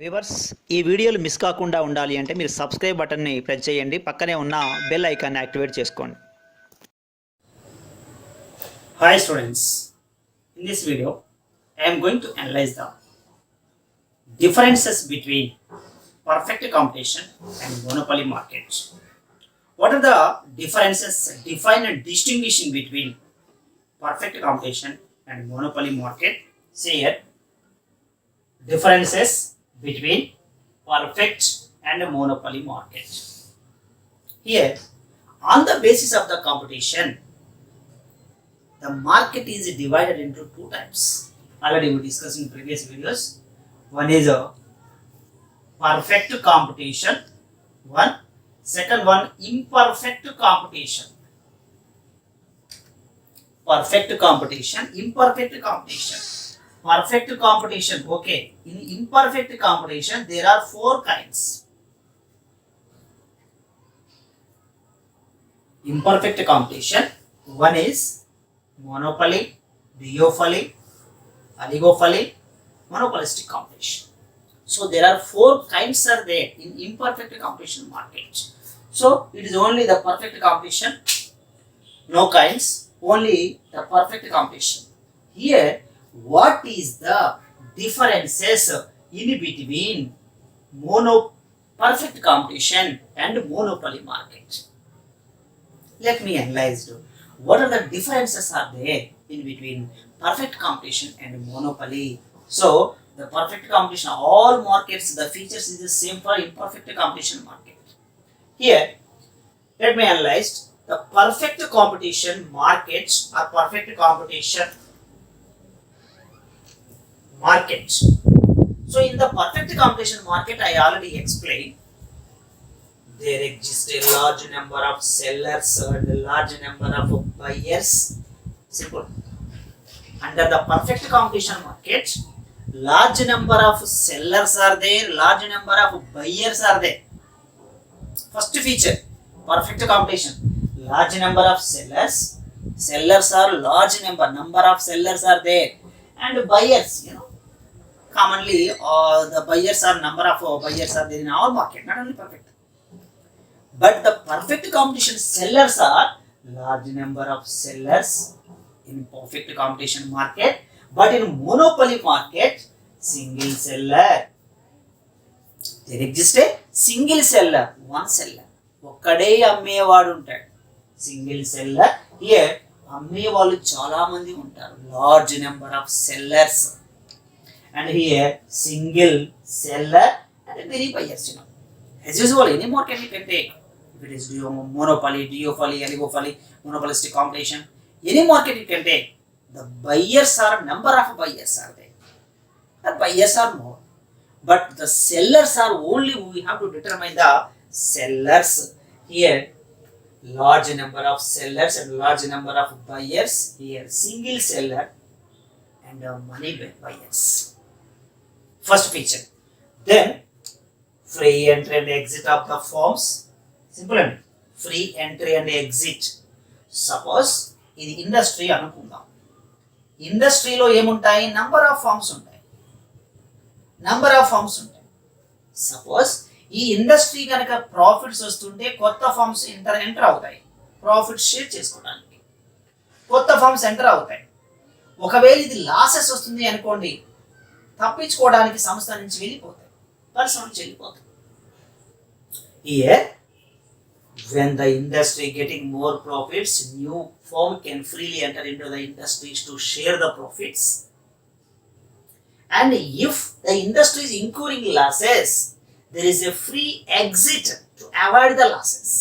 Viewers ఈ వీడియోలు miss కాకుండా ఉండాలి అంటే మీరు సబ్స్క్రైబ్ బటన్ని ప్రెస్ చేయండి, పక్కనే ఉన్న బెల్ ఐకాన్ని యాక్టివేట్ చేసుకోండి. Hi students, in this video I am going to analyze the differences between perfect competition and monopoly market. What are the differences, define and distinguishing between perfect competition and monopoly market? See here, differences between perfect and monopoly market. Here, on the basis of the competition, the market is divided into two types. Already we discussed in previous videos. One is a perfect competition. Second one, imperfect competition. Perfect competition, imperfect competition. Perfect competition, okay. In imperfect competition, there are four kinds. Imperfect competition, one is monopoly, duopoly, oligopoly, monopolistic competition. So there are four kinds are there in imperfect competition market. So it is only the perfect competition, no kinds, only the perfect competition. Here, what is the differences in between perfect competition and monopoly market? Let me analyze what are the differences are there in between perfect competition and monopoly. So the perfect competition, all markets, the features is the same for imperfect competition market. Here, let me analyze the perfect competition markets or perfect competition market. So in the perfect competition market, I already explained, there exists a large number of sellers and a large number of buyers. Simple. Under the perfect competition market, large number of sellers are there, large number of buyers are there. First feature, perfect competition, large number of sellers are large number of sellers are there, and buyers, commonly the buyers are number of buyers are there in our market, not only perfect. But the perfect competition sellers are large number of sellers in perfect competition market, but in monopoly market, single seller. There exists a single seller, one seller. ఒక్కడే అమ్మేవాడు ఉంటాడు, single seller. Here అమ్మేవాళ్ళు చాలా మంది ఉంటారు, large number of sellers. And here single seller and very buyers. As usual, any market you can take. If it is monopoly, duopoly, oligopoly, monopolistic competition, any market you can take. The buyers are, number of buyers are there. The buyers are more. But the sellers are only, we have to determine the sellers. Here, large number of sellers and large number of buyers. Here, single seller and money buyers. First feature. Then, free entry and exit of the forms. Simple and free entry and exit. Suppose ఇది industry అనుకుందాం. ఇండస్ట్రీలో ఏముంటాయి, number of forms ఉంటాయి. Suppose ఈ industry కనుక profits వస్తుంటే కొత్త forms enter అవుతాయి, ప్రాఫిట్ షేర్ చేసుకోవడానికి కొత్త ఫార్మ్స్ ఎంటర్ అవుతాయి. ఒకవేళ ఇది లాసెస్ వస్తుంది అనుకోండి, తప్పించుకోవడానికి సంస్థ నుంచి వెళ్ళిపోతాయి, పరిశ్రమ నుంచి వెళ్ళిపోతాయి. Here, when the industry getting more profits, new firm can freely enter into the industries to share the profits. And if the industry is incurring losses, there is a free exit to avoid the losses.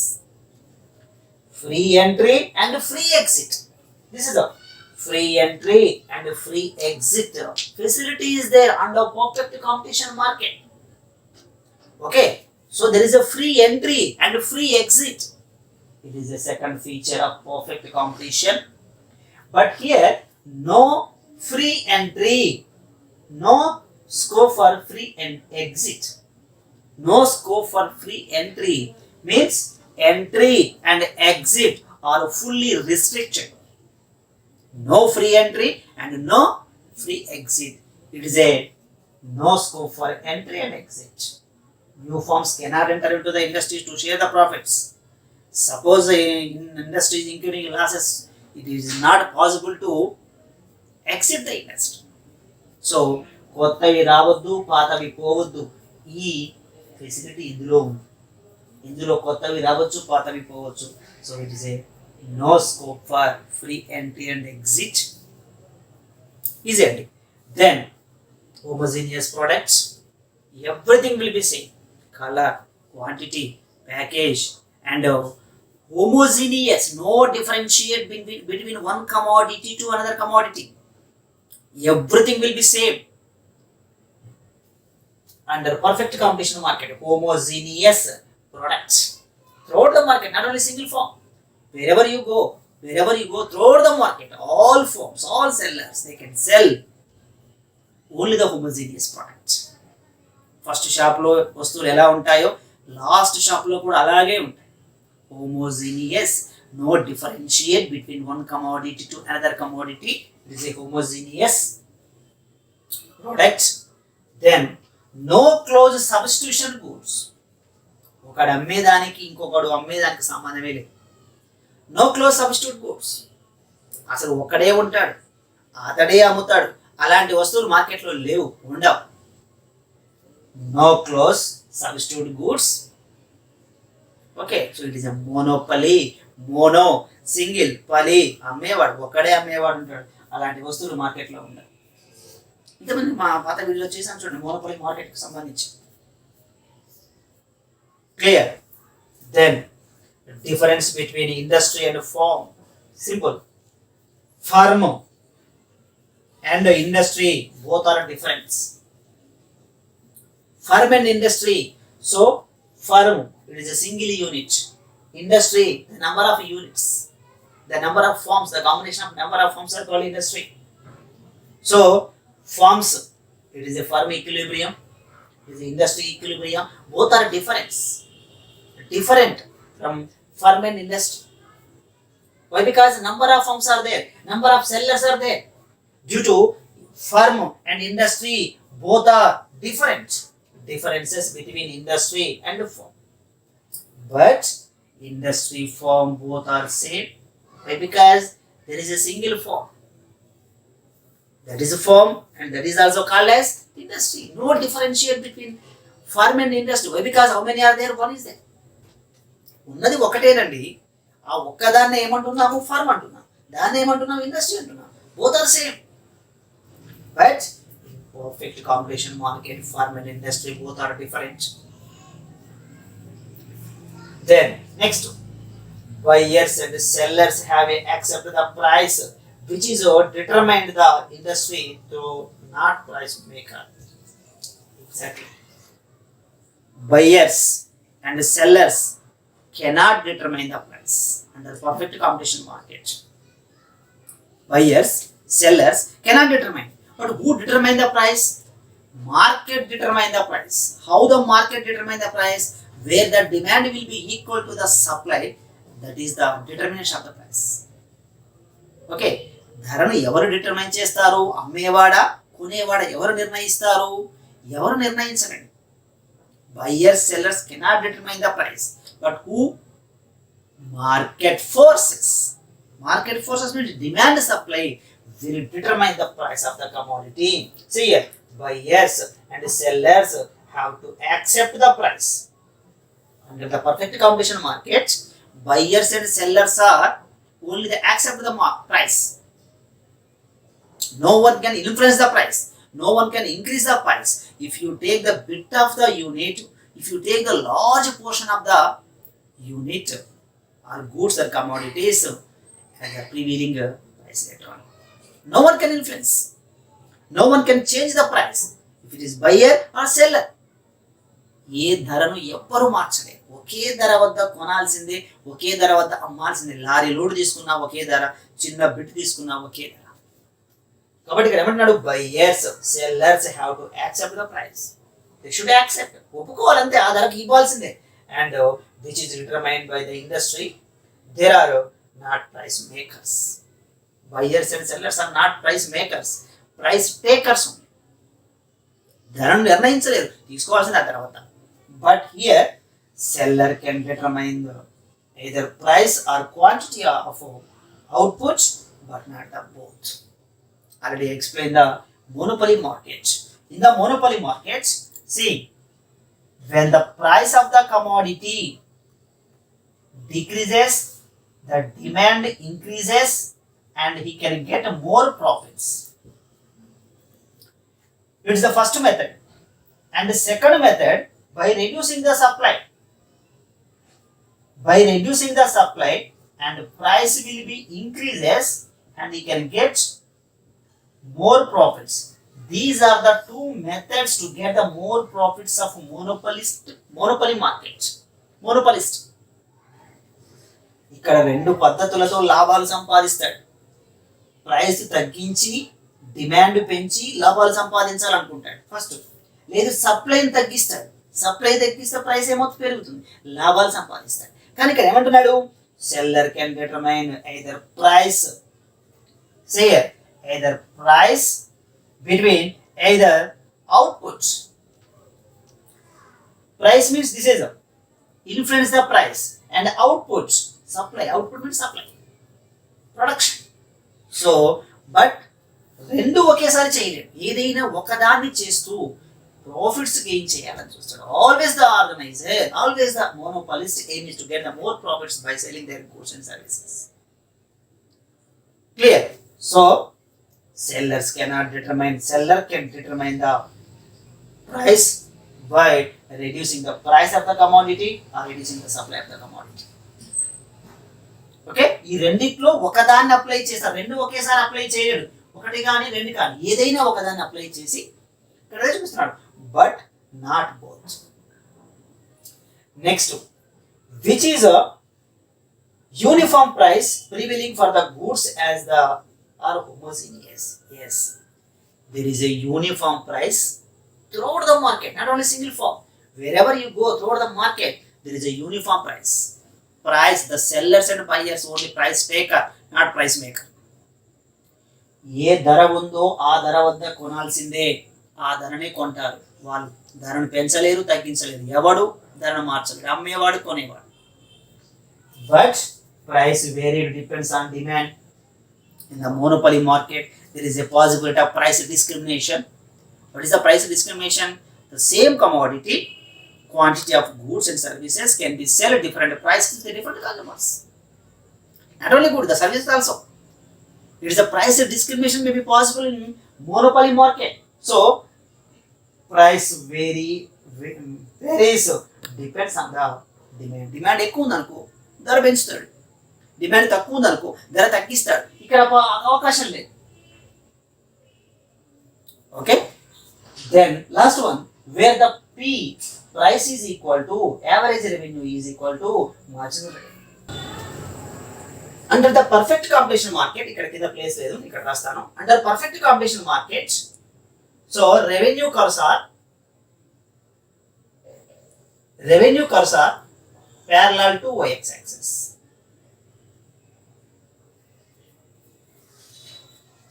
Free entry and free exit. This is the free entry and free exit facility is there under perfect competition market. Okay. So there is a free entry and free exit. It is the second feature of perfect competition. But here, no free entry, no scope for free exit. No scope for free entry means entry and exit are fully restricted. No free entry and no free exit. It is a no scope for entry and exit. New firms cannot enter into the industry to share the profits. Suppose in industry is incurring losses, it is not possible to exit the industry. So కొత్తవి రావద్దు, పాతవి పోవద్దు. ఈ facility ఇందులో ఉంది. ఇందులో కొత్తవి రావచ్చు, పాతవి పోవచ్చు. So it is a no scope for free entry and exit. Easy అండి. Then homogeneous products, everything will be same. Color, quantity, package, and homogeneous, no differentiate between one commodity to another commodity. Everything will be same. Under perfect competition market, homogeneous products throughout the market, not only single form. Wherever you go throughout the market, all forms, all sellers, they can sell only the homogeneous products. First షాప్లో వస్తువులు ఎలా ఉంటాయో last షాప్లో కూడా అలాగే ఉంటాయి. homogeneous, no differentiate between one commodity to another commodity. It is a homogeneous product. Then no close substitution goods. ఒకడు అమ్మేదానికి ఇంకొకడు అమ్మేదానికి సంబంధమే లేదు. No close substitute goods. అసలు ఒక్కడే ఉంటాడు, అతడే అమ్ముతాడు. అలాంటి వస్తువులు మార్కెట్లో లేవు, ఉండవు. No close substitute goods. Okay, so it is a monopoly. Mono single, poly అమ్మేవాడు, ఒక్కడే అమ్మేవాడు ఉంటాడు. అలాంటి వస్తువులు మార్కెట్లో ఉండవు. ఇంతమంది మా పాత వీడియో చేసాం చూడండి, మోనోపలి మార్కెట్కి సంబంధించి. Clear? Then difference between industry and firm. Simple. Firm and industry both are different. Firm and industry. So firm, it is a single unit. Industry, the number of units, the number of firms, the combination of number of firms are called industry. So firms, it is a firm equilibrium, it is a industry equilibrium. Both are different from firm and industry. Why? Because number of firms are there, number of sellers are there. Due to firm and industry both are different. Differences between industry and firm. But industry firm both are same. Why? Because there is a single firm. That is a firm and that is also called as industry. No differentiate between firm and industry. Why? Because how many are there? One is there. ఉన్నది ఒకటేనండి. ఆ ఒక్కదాన్ని ఏమంటున్నాము? Firm అంటున్నాం. దాన్ని ఏమంటున్నాము? Industry అంటున్నాం. Both are same. But perfect competition market, firm and industry both are different. Then next, buyers and sellers have accept the price which is determined the industry through not price maker. Exactly. Buyers and sellers cannot determine the price under perfect competition market. Buyers, sellers cannot determine. But who determine the price? Market determine the price. How the market determine the price? Where the demand will be equal to the supply, that is the determination of the price. Okay, ధరను ఎవరు determine చేస్తారు? అమ్మేవాడా, కొనేవాడా? ఎవరు నిర్ణయిస్తారు? ఎవరు నిర్ణయించరండి. Buyers, sellers cannot determine the price. But who? Market forces. Market forces means demand supply will determine the price of the commodity. See here, buyers and sellers have to accept the price. Under the perfect competition market, buyers and sellers are only they accept the price. No one can influence the price. No one can increase the price. If you take the bit of the unit, if you take the large portion of the unit or goods or commodities at the prevailing price later on, no one can influence. No one can change the price. If it is buyer or seller, ఏ ధరను ఎవ్వరు మార్చలేరు. ఒకే ధర వద్ద కొనాల్సిందే, ఒకే ధర వద్ద అమ్మాల్సిందే. Lorry load తీసుకున్నా ఒకే ధర, చిన్న బిట్ తీసుకున్నా ఒకే ధర. కాబట్టి ఇక్కడ ఏమంటున్నాడు? Buyers, sellers have to accept the price. They should accept, ఒప్పుకోవాలంతే, ఆ ధరకి ఇవ్వాల్సిందే. And which is determined by the industry. There are not price makers. Buyers and sellers are not price makers, price takers only. ధరను నిర్ణయించలేరు, తీసుకోవాల్సింది ఆ తర్వాత. But here seller can determine the either price or quantity of outputs, but not the both. Already explained the monopoly market. In the monopoly markets, see, when the price of the commodity decreases, the demand increases and he can get more profits. It's the first method. And the second method, by reducing the supply. By reducing the supply and price will be increases and he can get more profits. These are the two methods to get the more profits of monopoly market. Monopolist. ఇక్కడ రెండు పద్ధతులతో లాభాలు సంపాదిస్తాడు. Price తగ్గించి demand పెంచి లాభాలు సంపాదించాలనుకుంటాడు first. లేదు సప్లైని తగ్గిస్తాడు. Supply తగ్గిస్తే price ఏమవుతుంది, పెరుగుతుంది, లాభాలు సంపాదిస్తాడు. కానీ ఇక్కడ ఏమంటున్నాడు, seller can determine either price, say either price between either outputs. Price means this is influence the price, and outputs supply. Output means supply, production. So but రెండు ఒకేసారి చేయలేడు, ఏదైనా ఒకదాన్ని చేస్తూ ప్రాఫిట్స్ గెయిన్ చేయాలని చూస్తాడు. Always the organiser, always the monopolist aim is to get the more profits by selling their goods and services. Clear? So seller can determine the price by reducing the price of the commodity or reducing the supply of the commodity. Okay, ఈ రెండిట్లో ఒకదాన్ని apply చేస్తారు. రెండు ఒకేసారి apply చేయలేడు, ఒకటి కానీ రెండు కానీ, ఏదైనా ఒకదాన్ని అప్లై చేసి ఇక్కడ చూపిస్తున్నాడు. But not both. Next, which is a uniform price prevailing for the goods as the are homogeneous. Yes, there is a uniform price throughout the market, not only single form. Wherever you go throughout the market, there is a uniform price. Price, the sellers and buyers only price taker, not price maker. ఏ ధర ఉందో ఆ ధర వద్ద కొనాల్సిందే, ఆ ధరనే కొంటారు వాళ్ళు. ధరను పెంచలేరు, తగ్గించలేరు. ఎవడు ధరను మార్చలేరు, అమ్మేవాడు, కొనేవాడు. But price very depends on demand. In the monopoly market, there is a possibility of price discrimination. What is the price discrimination? The same commodity, quantity of goods and services can be sold at different prices to different customers. Not only goods, the services also. It is a price discrimination may be possible in monopoly market. So, price varies depends on the demand. Demand ఎక్కువ ఉందనుకో ధర పెంచుతాడు, demand తక్కువ ఉందనుకో ధర తగ్గిస్తాడు. ఇక్కడ అవకాశం లేదు. Okay, then last one, where the P price is equal to average revenue is equal to marginal revenue. Under the perfect competition market, ఇక్కడ కింద ప్లేస్ లేదు, ఇక్కడ రాస్తాను. Under perfect competition market, so revenue curves are parallel to y-axis.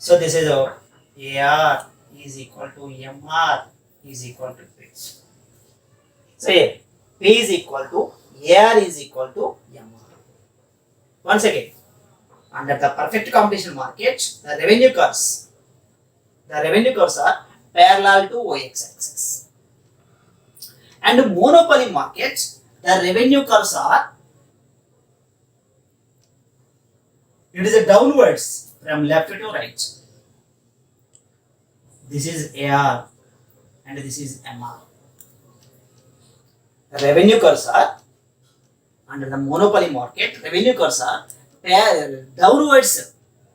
So this is our AR is equal to MR is equal to P. So here P is equal to AR is equal to MR. Once again, under the perfect competition market, the revenue curves are parallel to y-axis. And monopoly market, the revenue curves are, it is a downwards from left to right. This is AR and this is MR. The revenue curves are, under the monopoly market, revenue curves are downwards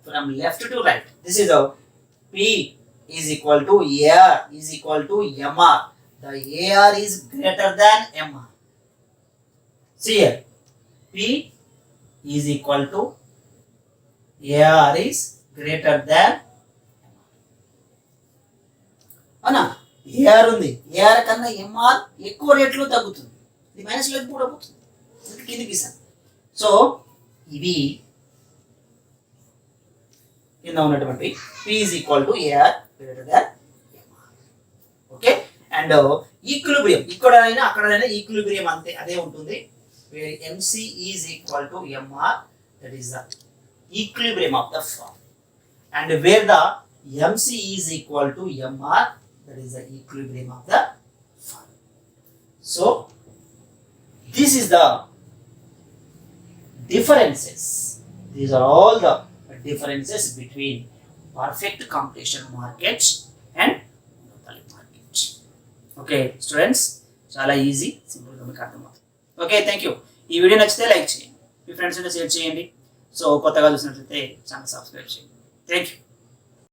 from left to right. This is how P is equal to AR is equal to MR. The AR is greater than MR. See here, P is equal to AR is greater than అవునా, AR ఉంది, AR కన్నా MR ఎక్కువ రేట్లో తగ్గుతుంది, ఇది minus లోకి కూడా పోతుంది, కిందికి ఇస్తాను. సో ఇవి కింద ఉన్నటువంటి P is equal to AR greater than MR. Okay, and equilibrium ఇక్కడైనా అక్కడైనా ఈక్విలిబ్రియం అంతే అదే ఉంటుంది. MC is equal to MR, that is the equilibrium of the firm, and where the MC is equal to MR, that is the equilibrium of the firm. So this is the differences. These are all the differences between perfect completion markets and monopoly markets. Okay students, చాలా easy, సింపుల్గా మీకు అర్థమవుతుంది. Okay, thank you. ఈ video నచ్చితే like చేయండి, మీ friends ఉంటే share చేయండి. So కొత్తగా చూసినట్లయితే ఛానల్ సబ్స్క్రైబ్ చేయండి. Thank you.